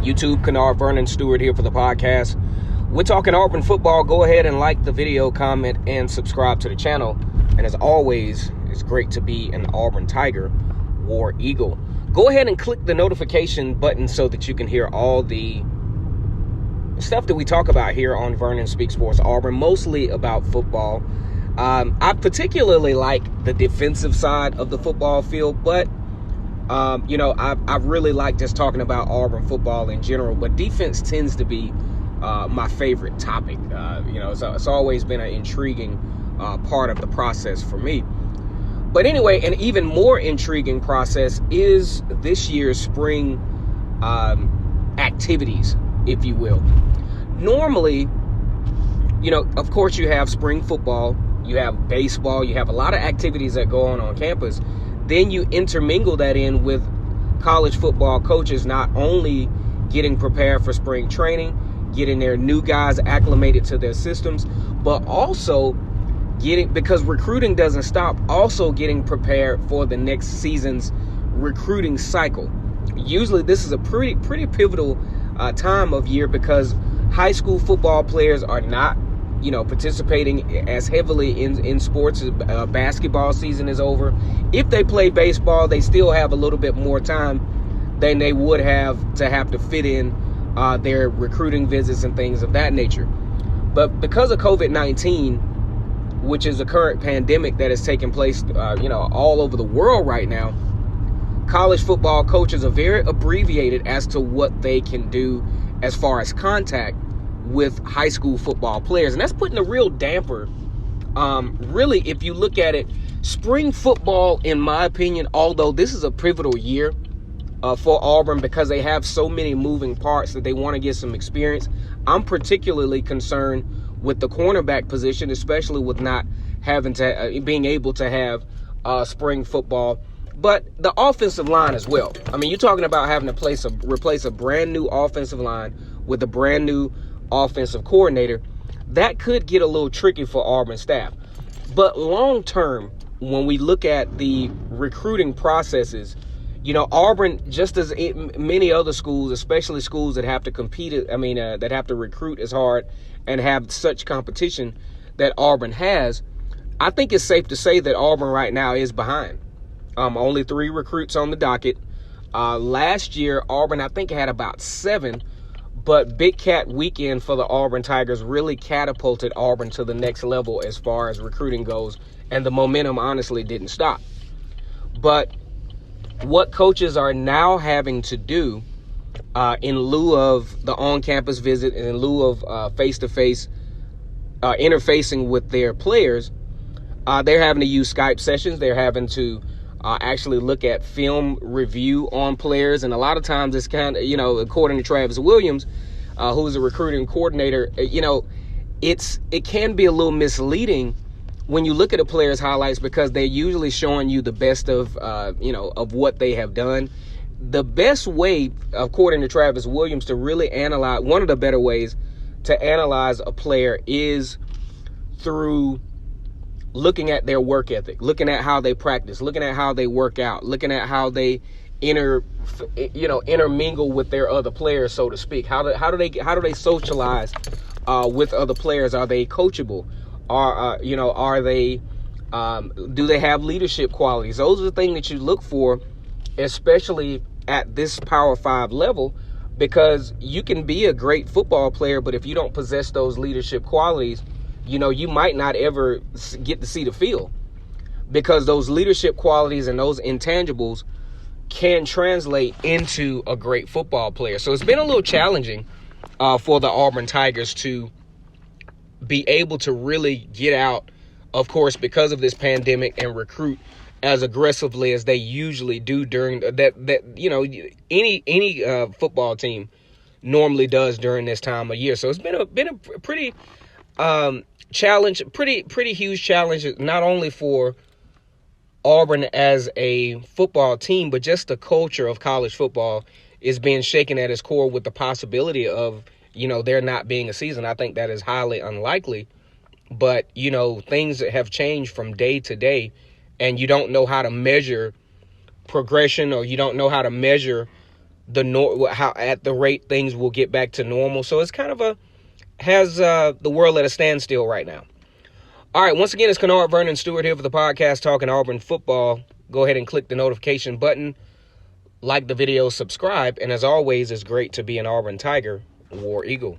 YouTube, Kennard Vernon Stewart here for the podcast. We're talking Auburn football. Go ahead and like the video, comment, and subscribe to the channel. And as always, it's great to be an Auburn Tiger, War Eagle. Go ahead and click the notification button so that you can hear all the stuff that we talk about here on Vernon Speaks Sports Auburn, mostly about football. I particularly like the defensive side of the football field, but I really like just talking about Auburn football in general, but defense tends to be my favorite topic. It's always been an intriguing part of the process for me. But anyway, an even more intriguing process is this year's spring activities, if you will. Normally, of course you have spring football, you have baseball, you have a lot of activities that go on campus. Then you intermingle that in with college football coaches not only getting prepared for spring training, getting their new guys acclimated to their systems, but also because recruiting doesn't stop, also getting prepared for the next season's recruiting cycle. Usually this is a pretty pivotal time of year because high school football players are not participating as heavily in sports. Basketball season is over. If they play baseball, they still have a little bit more time than they would have to fit in their recruiting visits and things of that nature. But because of COVID-19, which is a current pandemic that is taking place, all over the world right now, college football coaches are very abbreviated as to what they can do as far as contact with high school football players. And that's putting a real damper. Really, if you look at it, spring football, in my opinion, although this is a pivotal year for Auburn because they have so many moving parts that they want to get some experience, I'm particularly concerned with the cornerback position, especially with not having to being able to have spring football, but the offensive line as well. I mean, you're talking about having to replace a brand new offensive line with a brand new offensive coordinator. That could get a little tricky for Auburn staff. But long term, when we look at the recruiting processes, Auburn, just as many other schools, especially schools that have to compete, that have to recruit as hard and have such competition that Auburn has, I think it's safe to say that Auburn right now is behind. Only 3 recruits on the docket. Last year, Auburn, I think, had about 7, but Big Cat weekend for the Auburn Tigers really catapulted Auburn to the next level as far as recruiting goes, and the momentum honestly didn't stop. But what coaches are now having to do in lieu of the on-campus visit and in lieu of face-to-face interfacing with their players, they're having to use Skype sessions. They're having to actually look at film review on players. And a lot of times it's kind of, according to Travis Williams, who's a recruiting coordinator, it can be a little misleading when you look at a player's highlights because they're usually showing you the best of what they have done. The best way, according to Travis Williams, to really analyze, one of the better ways to analyze a player is through looking at their work ethic, looking at how they practice, looking at how they work out, looking at how they intermingle with their other players, so to speak. How do they socialize with other players? Are they coachable? Are they do they have leadership qualities? Those are the things that you look for, especially at this Power 5 level, because you can be a great football player, but if you don't possess those leadership qualities, you might not ever get to see the field, because those leadership qualities and those intangibles can translate into a great football player. So it's been a little challenging for the Auburn Tigers to be able to really get out, of course, because of this pandemic, and recruit as aggressively as they usually do during any football team normally does during this time of year. So it's been a pretty challenge, pretty huge challenge, not only for Auburn as a football team, but just the culture of college football is being shaken at its core with the possibility of, there not being a season. I think that is highly unlikely, but, things have changed from day to day, and you don't know how to measure progression, or you don't know how to measure how at the rate things will get back to normal. So it's kind of has the world at a standstill right now. All right, once again, it's Kennard Vernon Stewart here for the podcast talking Auburn football. Go ahead and click the notification button, like the video, subscribe, and as always, it's great to be an Auburn Tiger, War Eagle.